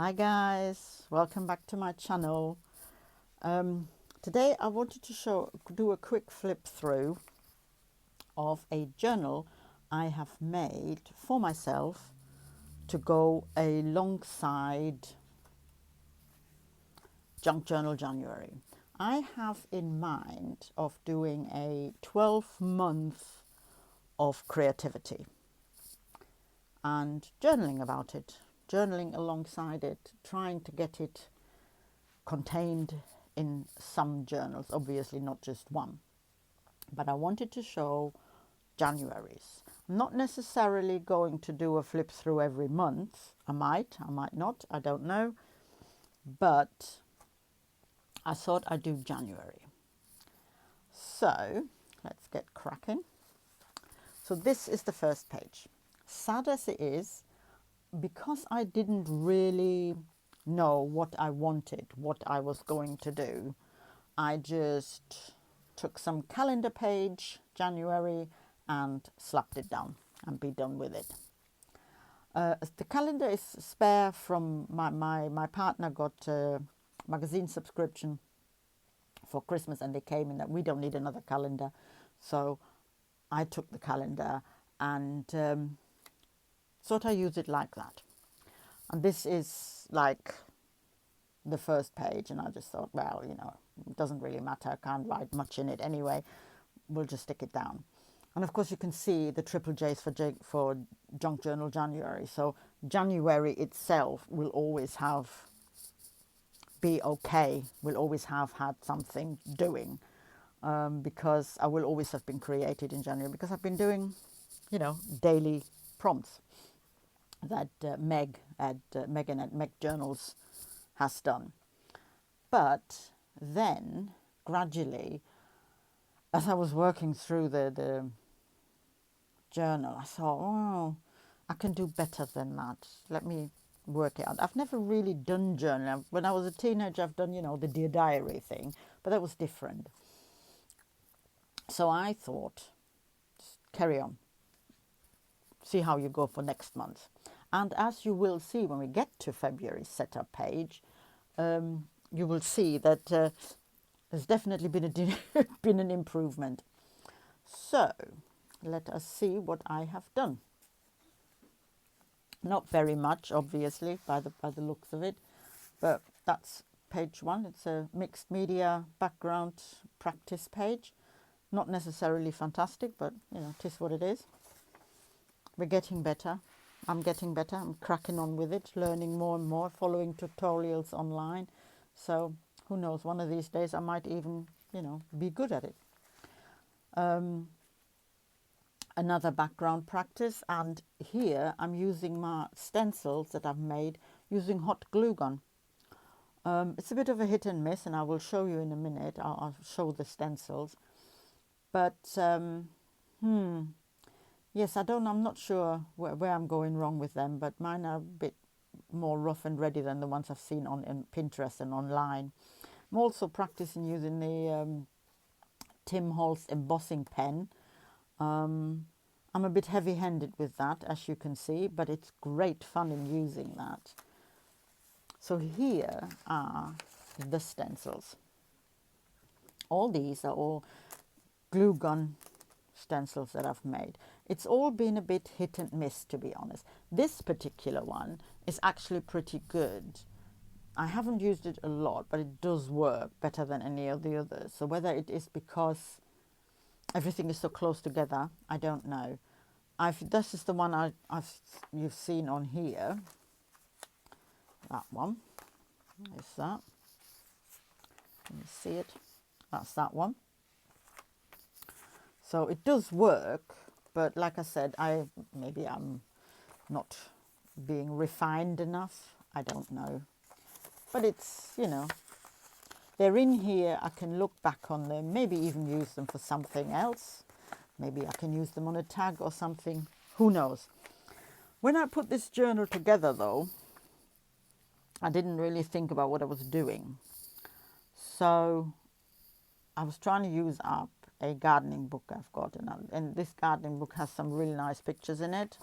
Hi guys, welcome back to my channel. Today I wanted to do a quick flip through of a journal I have made for myself to go alongside Junk Journal January. I have in mind of doing a 12-month of creativity and journaling about it, journaling alongside it, trying to get it contained in some journals, obviously not just one. But I wanted to show January's. I'm not necessarily going to do a flip through every month. I might not, I don't know. But I thought I'd do January. So let's get cracking. So this is the first page. Sad as it is, because I didn't really know what I wanted, what I was going to do, I just took some calendar page, January, and slapped it down and be done with it. The calendar is spare from my partner got a magazine subscription for Christmas and they came in that we don't need another calendar. So I took the calendar and thought I use it like that. And this is like the first page, and I just thought, well, it doesn't really matter. I can't write much in it anyway. We'll just stick it down. And of course, you can see the triple J's for Junk Journal January. So January itself will always be okay. Will always have had something doing, because I will always have been created in January because I've been doing, daily prompts that Megan at Meg Journals has done. But then gradually, as I was working through the journal, I thought, oh, I can do better than that. Let me work it out. I've never really done journaling. When I was a teenager, I've done, the Dear Diary thing, but that was different. So I thought, carry on. See how you go for next month. And as you will see when we get to February's setup page, you will see that there's definitely been been an improvement. So let us see what I have done. Not very much, obviously, by the looks of it, but that's page 1. It's a mixed media background practice page. Not necessarily fantastic, but it is what it is. We're getting better. I'm getting better. I'm cracking on with it, learning more and more, following tutorials online. So who knows, one of these days I might even, be good at it. Another background practice, and here I'm using my stencils that I've made using hot glue gun. It's a bit of a hit and miss, and I will show you in a minute. I'll show the stencils. But yes, I'm not sure where I'm going wrong with them, but mine are a bit more rough and ready than the ones I've seen on Pinterest and online. I'm also practicing using the Tim Holtz embossing pen. I'm a bit heavy-handed with that, as you can see, but it's great fun in using that. So here are the stencils. All these are all glue gun stencils that I've made. It's all been a bit hit and miss, to be honest. This particular one is actually pretty good. I haven't used it a lot, but it does work better than any of the others. So whether it is because everything is so close together, I don't know. This is the one you've seen on here. That one is that. Can you see it? That's that one. So it does work, but like I said, maybe I'm not being refined enough. I don't know. But it's, they're in here. I can look back on them, maybe even use them for something else. Maybe I can use them on a tag or something. Who knows? When I put this journal together, though, I didn't really think about what I was doing. So I was trying to use up a gardening book I've got, and this gardening book has some really nice pictures in it.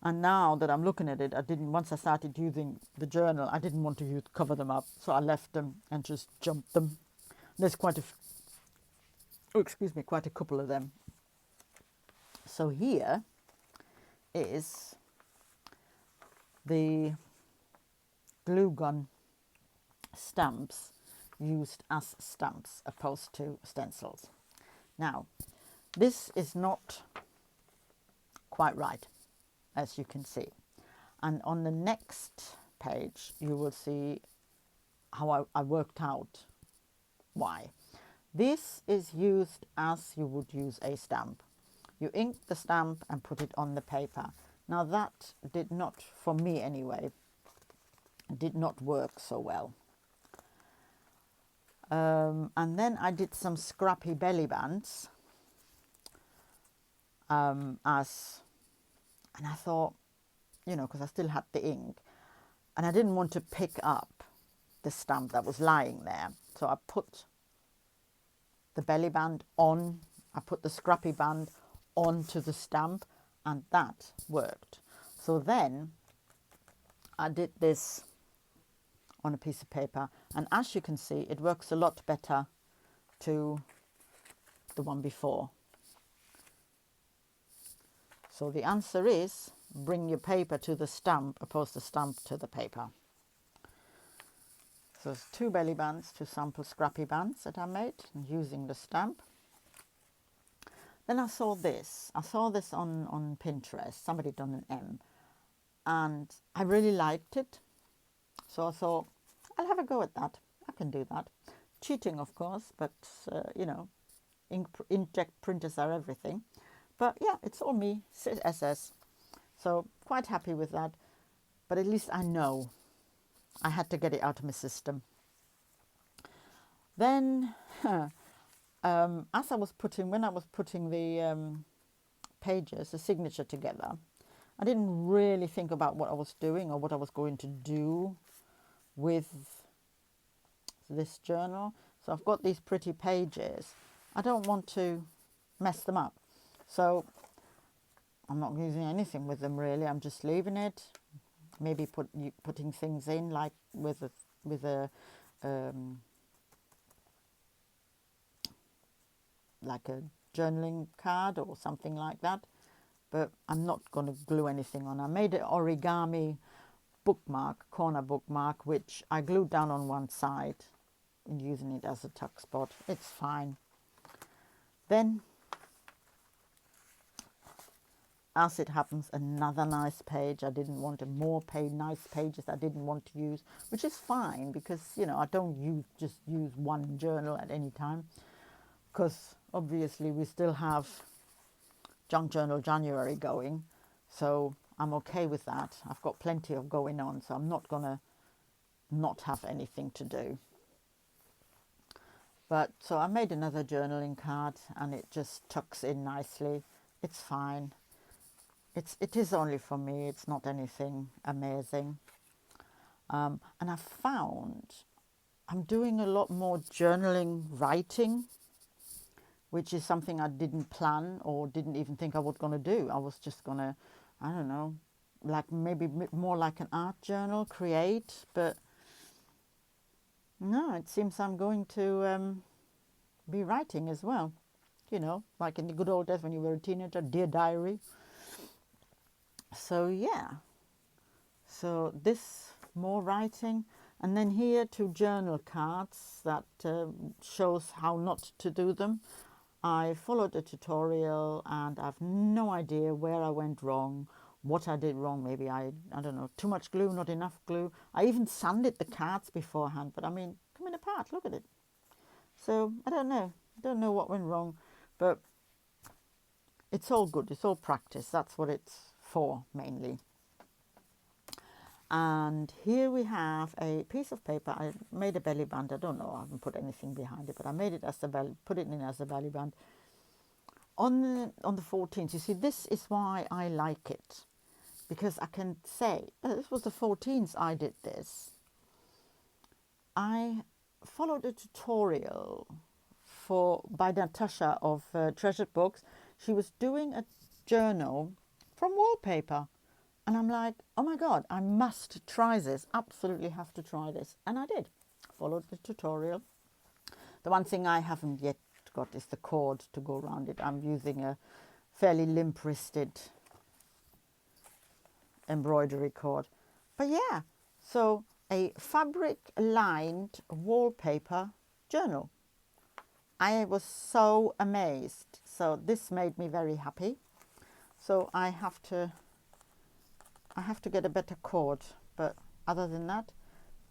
And now that I'm looking at it, once I started using the journal, I didn't want to cover them up. So I left them and just jumped them. There's quite a couple of them. So here is the glue gun stamps used as stamps opposed to stencils. Now, this is not quite right, as you can see. And on the next page, you will see how I worked out why. This is used as you would use a stamp. You ink the stamp and put it on the paper. Now that did not, for me anyway, did not work so well. And then I did some scrappy belly bands and I thought, you know, because I still had the ink and I didn't want to pick up the stamp that was lying there. So I put the belly band on, I put the scrappy band onto the stamp, and that worked. So then I did this on a piece of paper, and as you can see, it works a lot better to the one before. So the answer is bring your paper to the stamp opposed to stamp to the paper. So there's 2 belly bands, 2 sample scrappy bands that I made using the stamp. Then I saw this. I saw this on Pinterest. Somebody done an M. And I really liked it. So I thought, I'll have a go at that. I can do that. Cheating, of course, but, you know, inkjet printers are everything. But yeah, it's all me, SS. So quite happy with that. But at least I know I had to get it out of my system. Then, when I was putting the pages, the signature together, I didn't really think about what I was doing or what I was going to do with this journal. So I've got these pretty pages. I don't want to mess them up. So I'm not using anything with them really. I'm just leaving it. Maybe putting things in like with a like a journaling card or something like that, but I'm not going to glue anything on. I made an origami bookmark, corner bookmark, which I glued down on one side and using it as a tuck spot. It's fine. Then, as it happens, another nice page. I didn't want nice pages I didn't want to use, which is fine because, you know, I don't just use one journal at any time, because obviously we still have JunkJournalJanuary going, so I'm okay with that. I've got plenty of going on, so I'm not gonna not have anything to do. But so I made another journaling card and it just tucks in nicely. It's fine. It is only for me. It's not anything amazing. And I found I'm doing a lot more journaling writing, which is something I didn't plan or didn't even think I was going to do. I was just going to, I don't know, like maybe more like an art journal, create. But no, it seems I'm going to be writing as well. You know, like in the good old days when you were a teenager, Dear Diary. So yeah, so this more writing, and then here 2 journal cards that shows how not to do them. I followed a tutorial and I've no idea where I went wrong, what I did wrong. Maybe I don't know, too much glue, not enough glue. I even sanded the cards beforehand, but I mean, coming apart, look at it. So I don't know what went wrong, but it's all good. It's all practice. That's what it's for mainly. And here we have a piece of paper. I made a belly band. I don't know, I haven't put anything behind it, but I made it as put it in as a belly band. On the 14th, you see, this is why I like it, because I can say, this was the 14th I did this. I followed a tutorial by Natasha of Treasured Books. She was doing a journal from wallpaper. And I'm like, oh my God, I must try this. Absolutely have to try this. And I did. Followed the tutorial. The one thing I haven't yet got is the cord to go around it. I'm using a fairly limp-wristed embroidery cord. But yeah, so a fabric-lined wallpaper journal. I was so amazed. So this made me very happy. So I have to get a better cord. But other than that,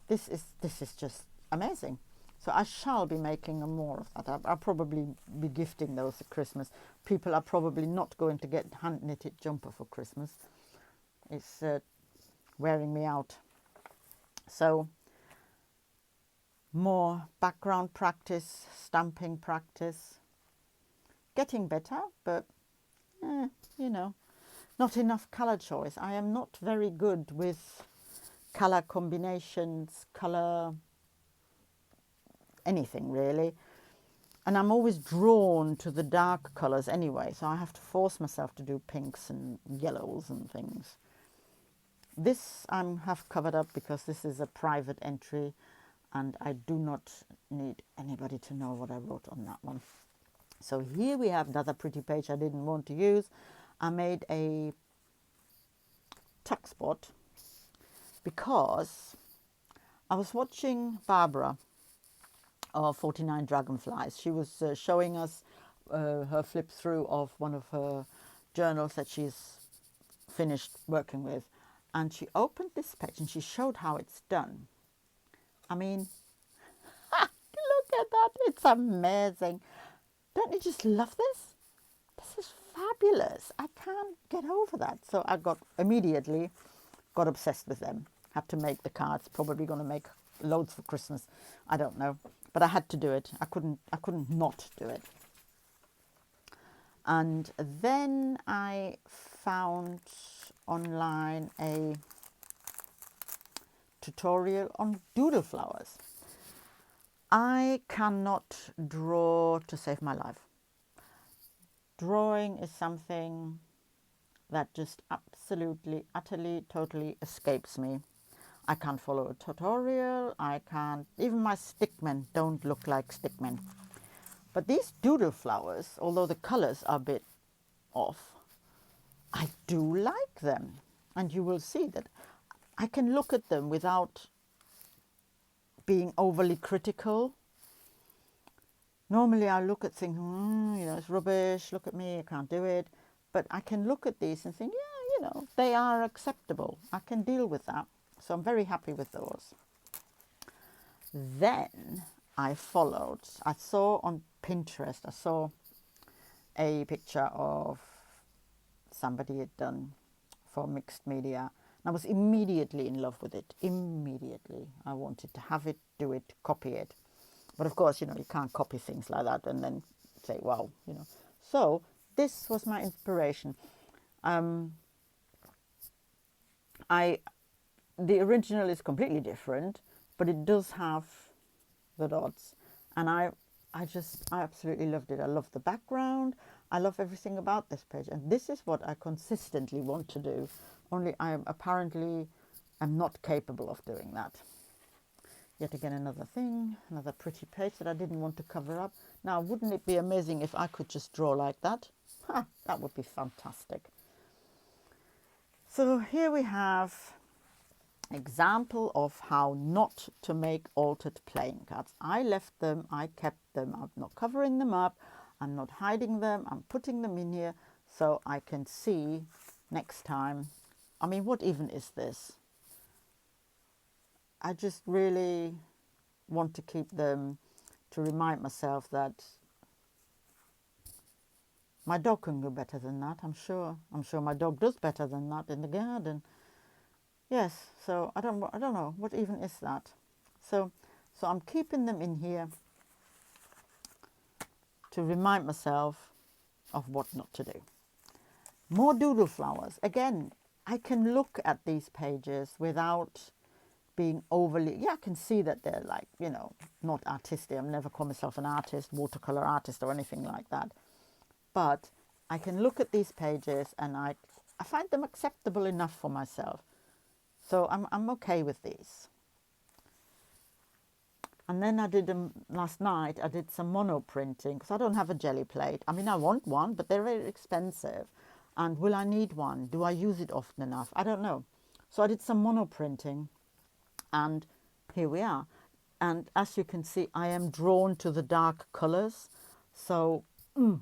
this is just amazing. So I shall be making more of that. I'll probably be gifting those at Christmas. People are probably not going to get hand knitted jumper for Christmas. It's wearing me out. So more background practice, stamping practice. Getting better, but you know, not enough color choice. I am not very good with color combinations, color anything really. And I'm always drawn to the dark colors anyway, so I have to force myself to do pinks and yellows and things. This I have covered up because this is a private entry and I do not need anybody to know what I wrote on that one. So here we have another pretty page I didn't want to use. I made a tuck spot because I was watching Barbara of 49 Dragonflies. She was showing us her flip through of one of her journals that she's finished working with. And she opened this page and she showed how it's done. I mean, look at that. It's amazing. Don't you just love this? This is fabulous. I can't get over that. So I immediately got obsessed with them. Had to make the cards. Probably going to make loads for Christmas. I don't know. But I had to do it. I couldn't not do it. And then I found online a tutorial on Doodle Flowers. I cannot draw to save my life. Drawing is something that just absolutely, utterly, totally escapes me. I can't follow a tutorial. I can't, even my stickmen don't look like stickmen. But these Doodle Flowers, although the colors are a bit off, I do like them. And you will see that I can look at them without being overly critical. Normally I look at things, you know, it's rubbish, look at me, I can't do it. But I can look at these and think, yeah, you know, they are acceptable. I can deal with that. So I'm very happy with those. Then I saw on Pinterest, I saw a picture of somebody had done for mixed media. And I was immediately in love with it. Immediately. I wanted to have it, do it, copy it. But of course, you know, you can't copy things like that and then say, wow, you know. So this was my inspiration. The original is completely different, but it does have the dots. And I absolutely loved it. I love the background. I love everything about this page. And this is what I consistently want to do. Only I apparently am not capable of doing that. Yet again, another thing, another pretty page that I didn't want to cover up. Now, wouldn't it be amazing if I could just draw like that? Ha, that would be fantastic. So here we have example of how not to make altered playing cards. I left them, I kept them, I'm not covering them up, I'm not hiding them, I'm putting them in here so I can see next time. I mean, what even is this? I just really want to keep them to remind myself that my dog can do better than that, I'm sure. I'm sure my dog does better than that in the garden. Yes, so I don't know, what even is that? So I'm keeping them in here to remind myself of what not to do. More Doodle Flowers. Again, I can look at these pages without being overly, yeah, I can see that they're like, you know, not artistic. I've never called myself an artist, watercolor artist or anything like that. But I can look at these pages and I I find them acceptable enough for myself. So I'm okay with these. And then I did them last night. I did some mono printing because I don't have a jelly plate. I mean, I want one, but they're very expensive. And will I need one? Do I use it often enough? I don't know. So I did some mono printing, and here we are. And as you can see, I am drawn to the dark colors. So it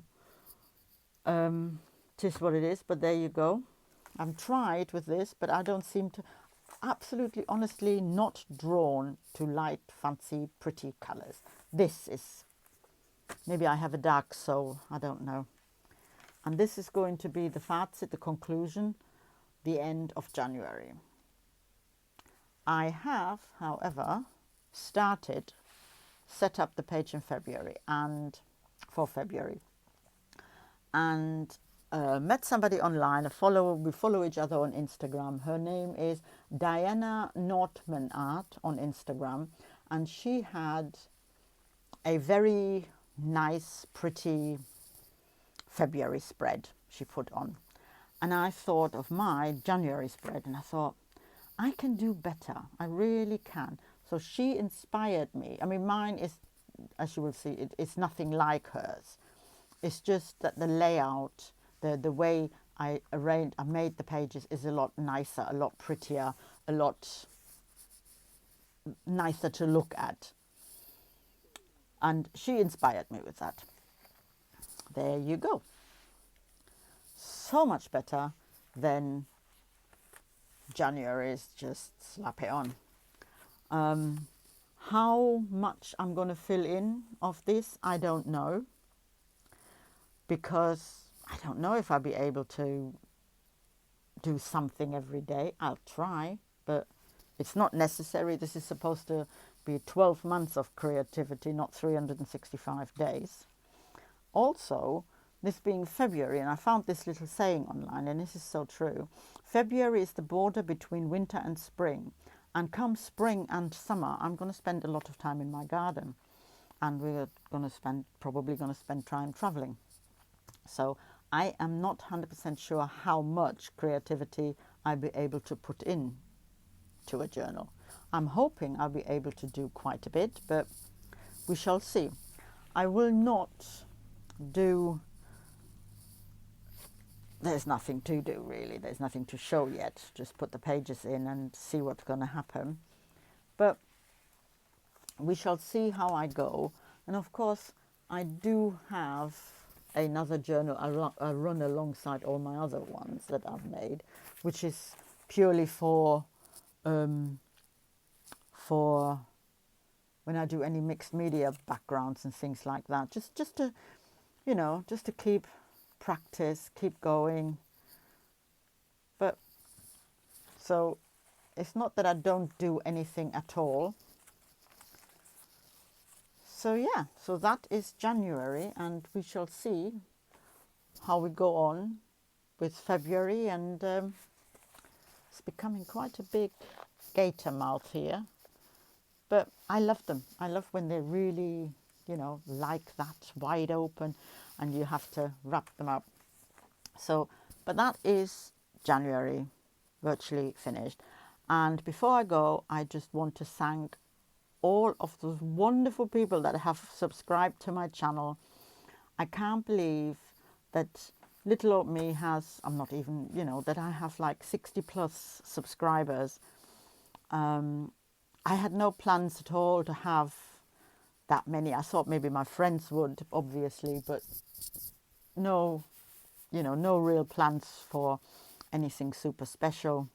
is what it is, but there you go. I've tried with this, but I don't seem to, absolutely honestly not drawn to light, fancy, pretty colors. This is, maybe I have a dark soul, I don't know. And this is going to be the Fazit, the conclusion, the end of January. I have, however, set up the page in February, and for February, and met somebody online, we follow each other on Instagram. Her name is Diananortmanart on Instagram, and she had a very nice, pretty February spread she put on. And I thought of my January spread, and I thought, I can do better. I really can. So she inspired me. I mean, mine is, as you will see, it's nothing like hers. It's just that the layout, the way I made the pages is a lot nicer, a lot prettier, a lot nicer to look at. And she inspired me with that. There you go. So much better than January's just slap it on. How much I'm going to fill in of this, I don't know. Because I don't know if I'll be able to do something every day. I'll try, but it's not necessary. This is supposed to be 12 months of creativity, not 365 days. Also, this being February, and I found this little saying online, and this is so true. February is the border between winter and spring. And come spring and summer, I'm going to spend a lot of time in my garden. And we're probably going to spend time traveling. So I am not 100% sure how much creativity I'll be able to put in to a journal. I'm hoping I'll be able to do quite a bit, but we shall see. I will not do, there's nothing to do really, there's nothing to show yet, just put the pages in and see what's going to happen. But we shall see how I go. And of course I do have another journal I run alongside all my other ones that I've made, which is purely for when I do any mixed media backgrounds and things like that, just to, you know, just to keep practice, keep going. But so it's not that I don't do anything at all. So yeah, so that is January, and we shall see how we go on with February. And it's becoming quite a big gator mouth here, but I love them. I love when they're really, you know, like that, wide open, and you have to wrap them up. So, but that is January, virtually finished. And before I go, I just want to thank all of those wonderful people that have subscribed to my channel. I can't believe that little old me has, I'm not even, you know, that I have like 60 plus subscribers. I had no plans at all to have that many. I thought maybe my friends would, obviously, but no, you know, no real plans for anything super special.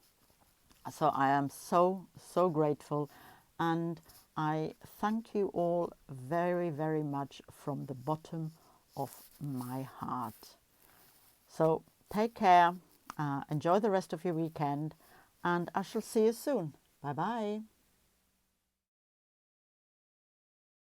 So I am so grateful, and I thank you all very, very much from the bottom of my heart. So take care, enjoy the rest of your weekend, and I shall see you soon. Bye bye.